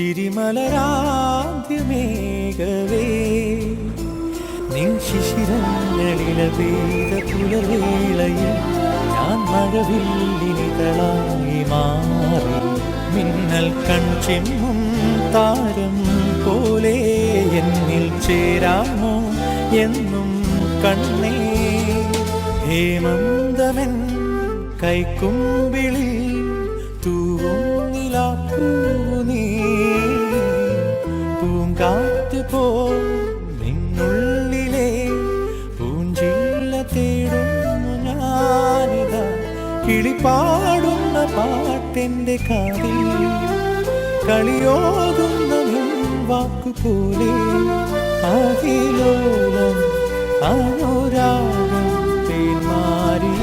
ചിരിമലരാദ്യമേകവേ നിൻ ശിശിരങ്ങളില പെയ്ത പുലർവേളയിൽ ഞാൻ മഴവില്ലിനിതളായി മാറി മിന്നൽ കൺചെമ്മും താരം പോലെ എന്നിൽ ചേരാമോ എന്നും കണ്ണേ ഹേമന്തമൻ കൈക്കുമ്പിളിൽ തൂവുന്നിലാപ്പൂ നീ പൂങ്കാറ്റ് പോ നിന്നുള്ളിലെ പൂഞ്ചില്ല തേടുന്നു ഞാനിതാ കിളിപാടുന്ന പാട്ടെൻ്റെ കാതിൽ കളിയോതുന്ന നിൻ വാക്കുപോലെ ആദിലോലം അനുരാഗം തേന്മാരിയ